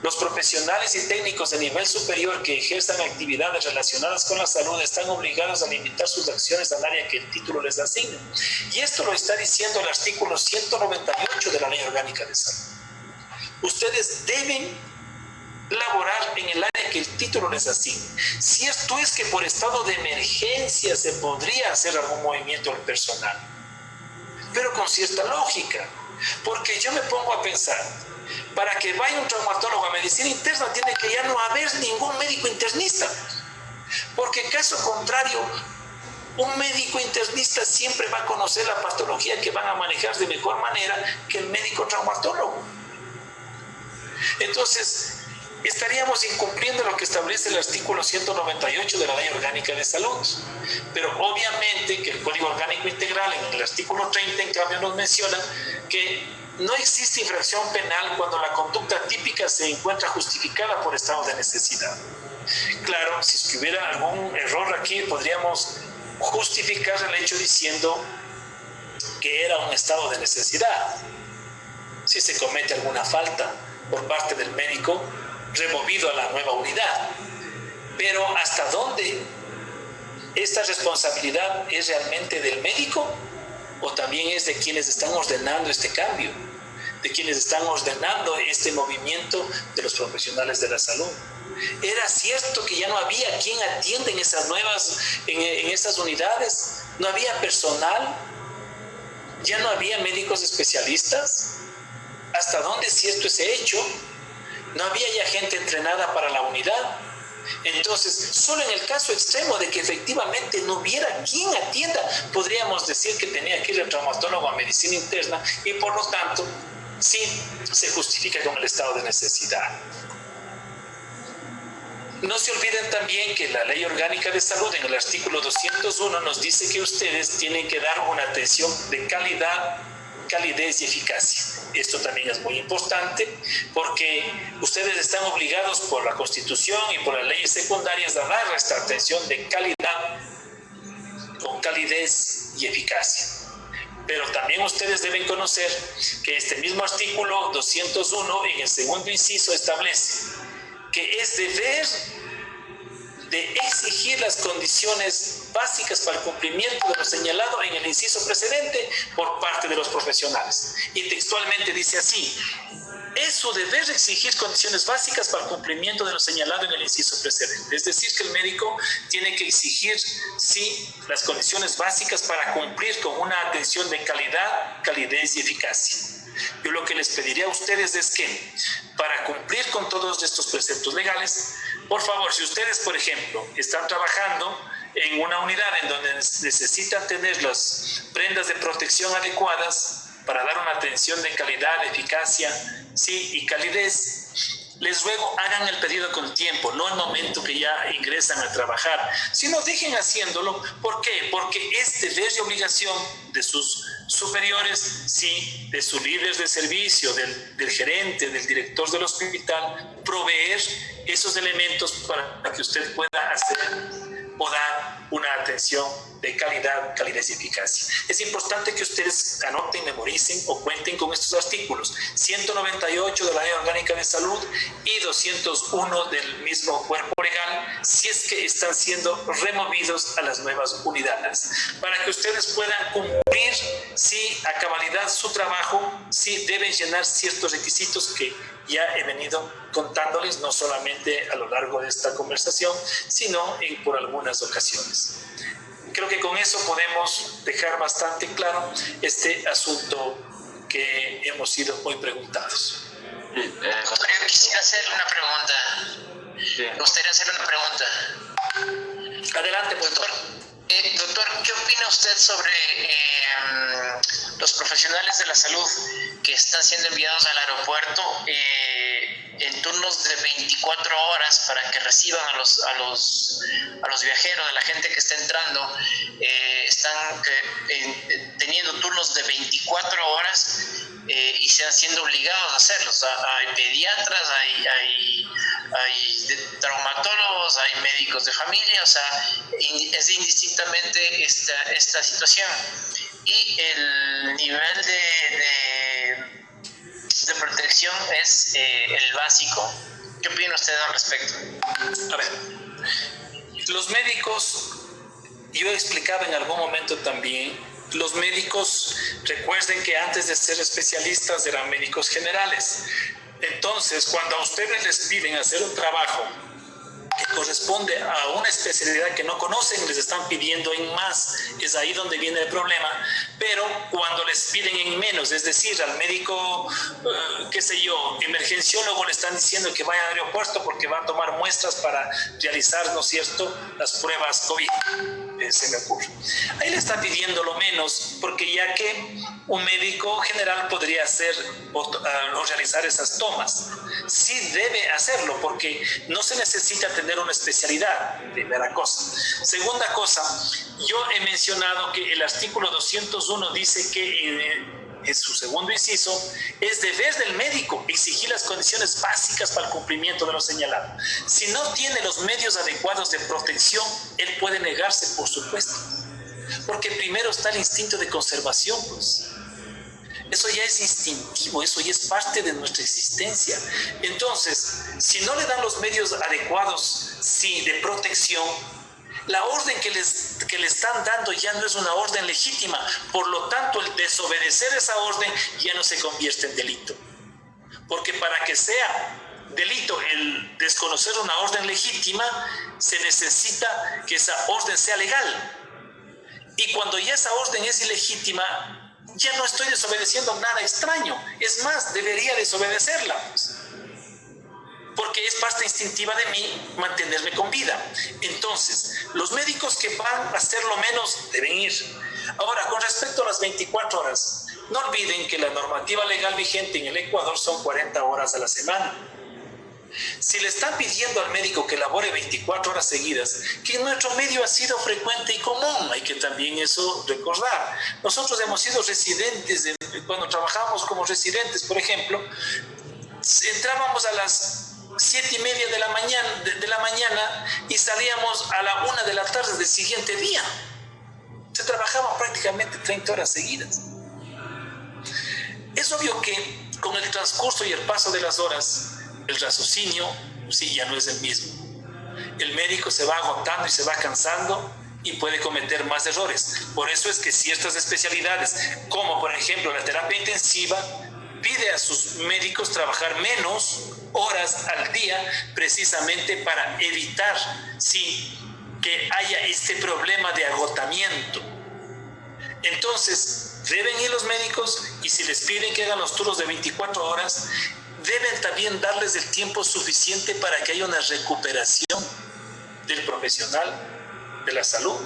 Los profesionales y técnicos de nivel superior que ejerzan actividades relacionadas con la salud están obligados a limitar sus acciones al área que el título les asigna. Y esto lo está diciendo el artículo 198 de la Ley Orgánica de Salud. Ustedes deben laborar en el área que el título les asigne. Cierto es que por estado de emergencia se podría hacer algún movimiento al personal, pero con cierta lógica, porque yo me pongo a pensar, para que vaya un traumatólogo a medicina interna tiene que ya no haber ningún médico internista, porque en caso contrario, un médico internista siempre va a conocer la patología que van a manejar de mejor manera que el médico traumatólogo. Entonces, estaríamos incumpliendo lo que establece el artículo 198 de la Ley Orgánica de Salud. Pero obviamente que el Código Orgánico Integral en el artículo 30 en cambio nos menciona que no existe infracción penal cuando la conducta típica se encuentra justificada por estado de necesidad. Claro, si es que hubiera algún error aquí, podríamos justificar el hecho diciendo que era un estado de necesidad. Si se comete alguna falta por parte del médico, removido a la nueva unidad. Pero ¿hasta dónde esta responsabilidad es realmente del médico o también es de quienes están ordenando este cambio, de quienes están ordenando este movimiento de los profesionales de la salud? ¿Era cierto que ya no había quien atienda en esas en esas unidades? ¿No había personal? ¿Ya no había médicos especialistas? ¿Hasta dónde es cierto ese hecho? ¿No había ya gente entrenada para la unidad? Entonces, solo en el caso extremo de que efectivamente no hubiera quien atienda, podríamos decir que tenía que ir el traumatólogo a medicina interna y por lo tanto, sí, se justifica con el estado de necesidad. No se olviden también que la Ley Orgánica de Salud en el artículo 201 nos dice que ustedes tienen que dar una atención de calidad, calidez y eficacia. Esto también es muy importante porque ustedes están obligados por la Constitución y por las leyes secundarias a dar esta atención de calidad con calidez y eficacia. Pero también ustedes deben conocer que este mismo artículo 201 en el segundo inciso establece que es deber de exigir las condiciones básicas para el cumplimiento de lo señalado en el inciso precedente por parte de los profesionales. Y textualmente dice así: es su deber exigir condiciones básicas para el cumplimiento de lo señalado en el inciso precedente. Es decir, que el médico tiene que exigir, sí, las condiciones básicas para cumplir con una atención de calidad, calidez y eficacia. Yo lo que les pediría a ustedes es que, para cumplir con todos estos preceptos legales, por favor, si ustedes, por ejemplo, están trabajando en una unidad en donde necesitan tener las prendas de protección adecuadas para dar una atención de calidad, eficacia, sí, y calidez, les ruego hagan el pedido con tiempo, no al momento que ya ingresan a trabajar, sino dejen haciéndolo. ¿Por qué? Porque es deber y obligación de sus superiores, sí, de sus líderes de servicio, del gerente, del director del hospital, proveer esos elementos para que usted pueda hacer o dar una atención de calidad, calidez y eficacia. Es importante que ustedes anoten, memoricen o cuenten con estos artículos 198 de la Ley Orgánica de Salud y 201 del mismo cuerpo legal, si es que están siendo removidos a las nuevas unidades, para que ustedes puedan cumplir, sí, a cabalidad su trabajo. Sí, deben llenar ciertos requisitos que ya he venido contándoles, no solamente a lo largo de esta conversación, sino por algunas ocasiones. Creo que con eso podemos dejar bastante claro este asunto que hemos sido muy preguntados. Sí, Yo quisiera hacerle una pregunta. sí. Me gustaría hacerle una pregunta. Adelante, pues. Doctor, ¿qué opina usted sobre los profesionales de la salud que están siendo enviados al aeropuerto en turnos de 24 horas para que reciban a los viajeros, a la gente que está entrando? Están teniendo turnos de 24 horas y están siendo obligados a hacerlos. Hay pediatras, hay traumatólogos, hay médicos de familia, o sea, es indistintamente esta situación. Y el nivel de protección es el básico. ¿Qué opina usted al respecto? A ver, los médicos, yo explicaba en algún momento también, los médicos, recuerden que antes de ser especialistas eran médicos generales. Entonces, cuando a ustedes les piden hacer un trabajo que corresponde a una especialidad que no conocen, les están pidiendo en más. Es ahí donde viene el problema. Pero cuando les piden en menos, es decir, al médico, qué sé yo, emergenciólogo, le están diciendo que vaya al aeropuerto porque va a tomar muestras para realizar, ¿no es cierto?, las pruebas COVID. Se me ocurre. Ahí le está pidiendo lo menos, porque ya que un médico general podría hacer o realizar esas tomas. Sí debe hacerlo, porque no se necesita tener una especialidad, primera cosa. Segunda cosa, yo he mencionado que el artículo 201 dice que en su segundo inciso, es deber del médico exigir las condiciones básicas para el cumplimiento de lo señalado. Si no tiene los medios adecuados de protección, él puede negarse, por supuesto. Porque primero está el instinto de conservación, pues. Eso ya es instintivo, eso ya es parte de nuestra existencia. Entonces, si no le dan los medios adecuados, sí, de protección, la orden que le están dando ya no es una orden legítima. Por lo tanto, el desobedecer esa orden ya no se convierte en delito. Porque para que sea delito el desconocer una orden legítima, se necesita que esa orden sea legal. Y cuando ya esa orden es ilegítima, ya no estoy desobedeciendo nada extraño. Es más, debería desobedecerla, pues, porque es parte instintiva de mí mantenerme con vida. Entonces, los médicos que van a hacer lo menos deben ir. Ahora, con respecto a las 24 horas, no olviden que la normativa legal vigente en el Ecuador son 40 horas a la semana. Si le están pidiendo al médico que labore 24 horas seguidas, que en nuestro medio ha sido frecuente y común, hay que también eso recordar. Nosotros hemos sido residentes, cuando trabajábamos como residentes, por ejemplo, entrábamos a las 7:30 de la mañana y salíamos a la 1 de la tarde del siguiente día. Se trabajaban prácticamente 30 horas seguidas. Es obvio que con el transcurso y el paso de las horas, el raciocinio sí ya no es el mismo. El médico se va agotando y se va cansando y puede cometer más errores. Por eso es que ciertas especialidades, como por ejemplo la terapia intensiva, pide a sus médicos trabajar menos horas al día, precisamente para evitar, sí, que haya este problema de agotamiento. Entonces, deben ir los médicos, y si les piden que hagan los turnos de 24 horas, deben también darles el tiempo suficiente para que haya una recuperación del profesional de la salud.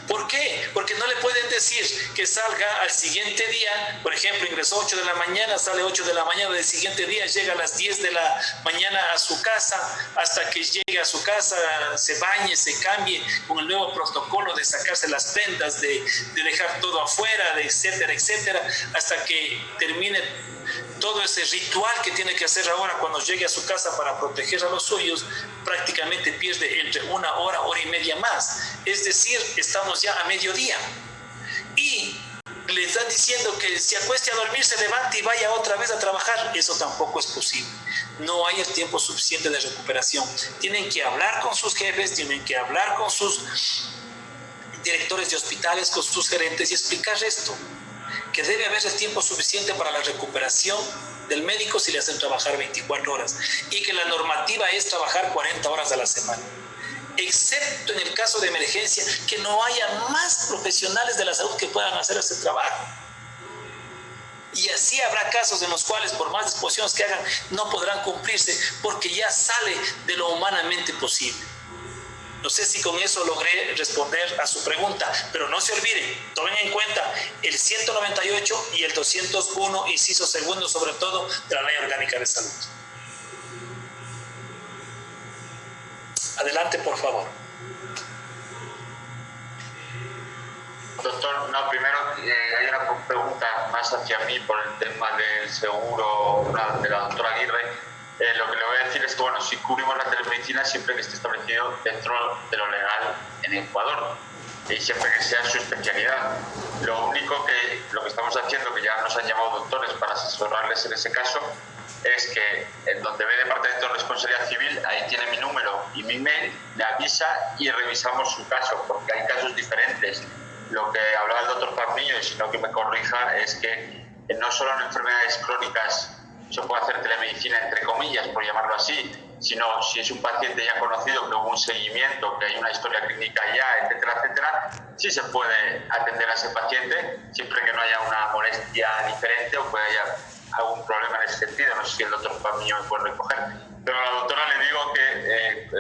¿Por qué? Porque no le pueden decir que salga al siguiente día, por ejemplo, ingresó 8 de la mañana, sale 8 de la mañana del siguiente día, llega a las 10 de la mañana a su casa, hasta que llegue a su casa, se bañe, se cambie con el nuevo protocolo de sacarse las prendas, de dejar todo afuera, de etcétera, etcétera, hasta que termine todo ese ritual que tiene que hacer ahora cuando llegue a su casa para proteger a los suyos. Prácticamente pierde entre 1 hora, hora y media más. Es decir, estamos ya a mediodía. Y le están diciendo que se acueste a dormir, se levante y vaya otra vez a trabajar. Eso tampoco es posible. No hay el tiempo suficiente de recuperación. Tienen que hablar con sus jefes, tienen que hablar con sus directores de hospitales, con sus gerentes y explicar esto, que debe haber el tiempo suficiente para la recuperación del médico si le hacen trabajar 24 horas y que la normativa es trabajar 40 horas a la semana, excepto en el caso de emergencia, que no haya más profesionales de la salud que puedan hacer ese trabajo. Y así habrá casos en los cuales, por más disposiciones que hagan, no podrán cumplirse porque ya sale de lo humanamente posible. No sé si con eso logré responder a su pregunta, pero no se olviden, tomen en cuenta el 198 y el 201, inciso segundo, sobre todo, de la Ley Orgánica de Salud. Adelante, por favor. Doctor, no, primero hay una pregunta más hacia mí por el tema del seguro de la doctora Aguirre. Lo que le voy a decir es que, bueno, si cubrimos la telemedicina siempre que esté establecido dentro de lo legal en Ecuador y siempre que sea su especialidad. Lo único que lo que estamos haciendo, que ya nos han llamado doctores para asesorarles en ese caso, es que en donde ve Departamento de Responsabilidad Civil, ahí tiene mi número y mi mail, me avisa y revisamos su caso, porque hay casos diferentes. Lo que hablaba el doctor Pamillo, y si no que me corrija, es que no solo en enfermedades crónicas se puede hacer telemedicina, entre comillas, por llamarlo así, sino si es un paciente ya conocido, que hubo un seguimiento, que hay una historia clínica ya, etcétera, etcétera, sí se puede atender a ese paciente, siempre que no haya una molestia diferente o pueda haya algún problema en ese sentido. No sé si el doctor Pamillo me puede recoger. Pero a la doctora le digo que,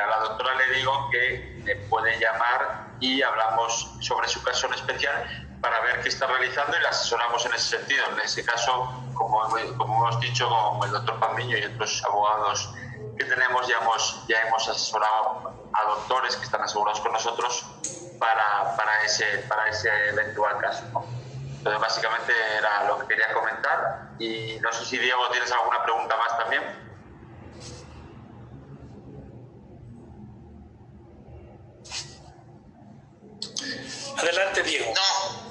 a la doctora le digo que me puede llamar y hablamos sobre su caso en especial para ver qué está realizando y la asesoramos en ese sentido. En ese caso, como hemos dicho, con el doctor Pamillo y otros abogados que tenemos, ya hemos asesorado a doctores que están asegurados con nosotros para ese eventual caso, ¿no? Entonces, básicamente era lo que quería comentar. Y no sé si, Diego, tienes alguna pregunta más también. Adelante, Diego. No,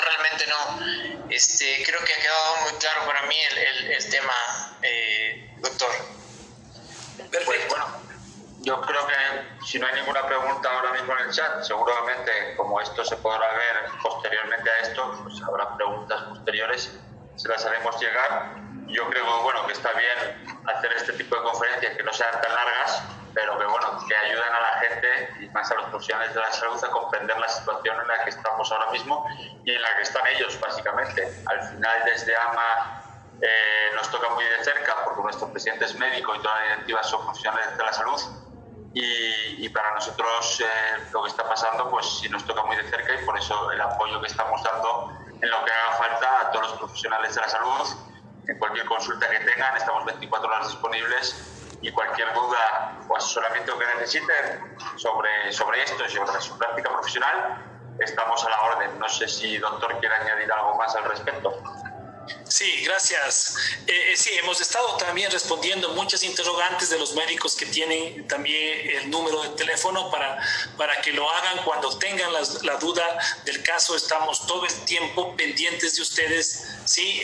realmente no. Creo que ha quedado muy claro para mí el tema, doctor. Perfecto. Pues bueno, yo creo que si no hay ninguna pregunta ahora mismo en el chat, seguramente como esto se podrá ver posteriormente a esto, pues habrá preguntas posteriores, se las haremos llegar. Yo creo que está bien hacer este tipo de conferencias que no sean tan largas, pero que ayuden a la gente y más a los profesionales de la salud a comprender la situación en la que estamos ahora mismo y en la que están ellos, básicamente. Al final, desde AMA nos toca muy de cerca porque nuestro presidente es médico y toda la directiva son profesionales de la salud, y para nosotros lo que está pasando pues sí nos toca muy de cerca, y por eso el apoyo que estamos dando en lo que haga falta a todos los profesionales de la salud. En cualquier consulta que tengan, estamos 24 horas disponibles, y cualquier duda o asesoramiento que necesiten sobre esto y sobre su práctica profesional, estamos a la orden. No sé si doctor quiere añadir algo más al respecto. Sí, gracias. Sí, hemos estado también respondiendo muchas interrogantes de los médicos que tienen también el número de teléfono para que lo hagan cuando tengan la duda del caso. Estamos todo el tiempo pendientes de ustedes. Sí,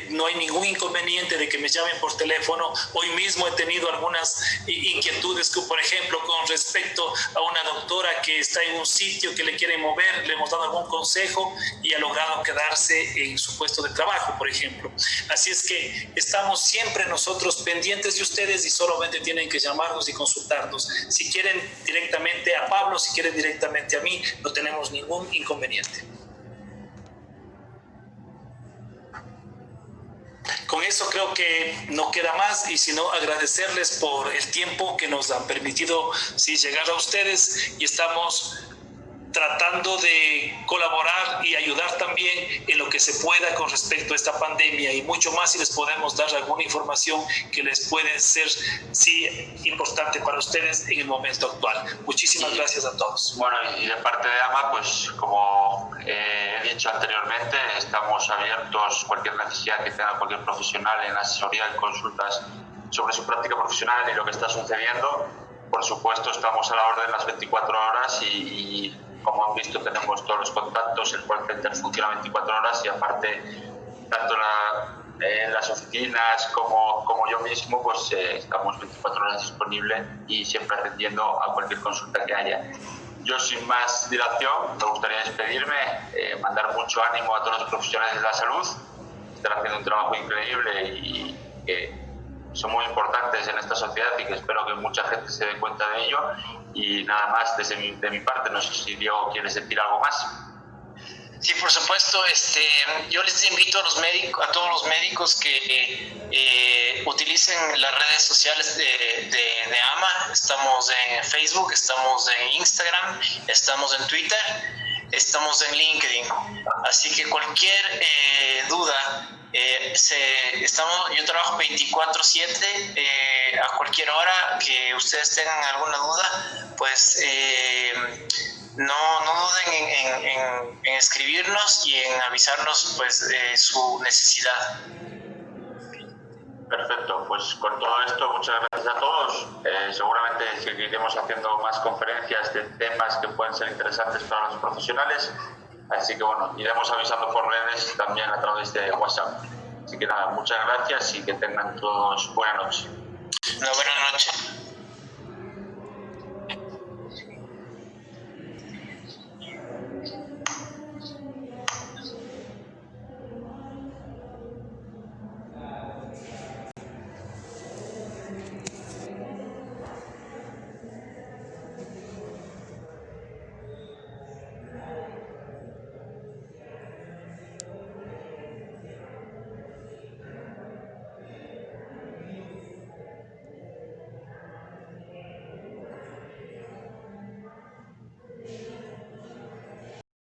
no hay ningún inconveniente de que me llamen por teléfono. Hoy mismo he tenido algunas inquietudes, que, por ejemplo, con respecto a una doctora que está en un sitio que le quieren mover, le hemos dado algún consejo y ha logrado quedarse en su puesto de trabajo, por ejemplo. Así es que estamos siempre nosotros pendientes de ustedes y solamente tienen que llamarnos y consultarnos. Si quieren directamente a Pablo, si quieren directamente a mí, no tenemos ningún inconveniente. Con eso creo que no queda más, y si no, agradecerles por el tiempo que nos han permitido llegar a ustedes, y estamos tratando de colaborar y ayudar también en lo que se pueda con respecto a esta pandemia, y mucho más si les podemos dar alguna información que les puede ser importante para ustedes en el momento actual. Muchísimas gracias a todos. Bueno, y de parte de AMA, pues como he dicho anteriormente, estamos abiertos a cualquier necesidad que tenga cualquier profesional en asesoría y consultas sobre su práctica profesional y lo que está sucediendo. Por supuesto, estamos a la orden las 24 horas y como han visto, tenemos todos los contactos, el call center funciona 24 horas, y aparte, tanto en las oficinas como yo mismo, pues estamos 24 horas disponibles y siempre atendiendo a cualquier consulta que haya. Yo, sin más dilación, me gustaría despedirme, mandar mucho ánimo a todos los profesionales de la salud, que están haciendo un trabajo increíble y que son muy importantes en esta sociedad, y que espero que mucha gente se dé cuenta de ello. Y nada más de mi parte. No sé si Diego quieres decir algo más. Sí, por supuesto. Yo les invito a todos los médicos que utilicen las redes sociales de AMA. Estamos en Facebook, estamos en Instagram, estamos en Twitter, estamos en LinkedIn. Así que cualquier duda, yo trabajo 24/7, a cualquier hora que ustedes tengan alguna duda, pues no duden en escribirnos y en avisarnos pues su necesidad. Perfecto, pues con todo esto, muchas gracias a todos. Seguramente seguiremos haciendo más conferencias de temas que pueden ser interesantes para los profesionales. Así que bueno, iremos avisando por redes también a través de WhatsApp. Así que nada, muchas gracias y que tengan todos buena noche. Una buena noche.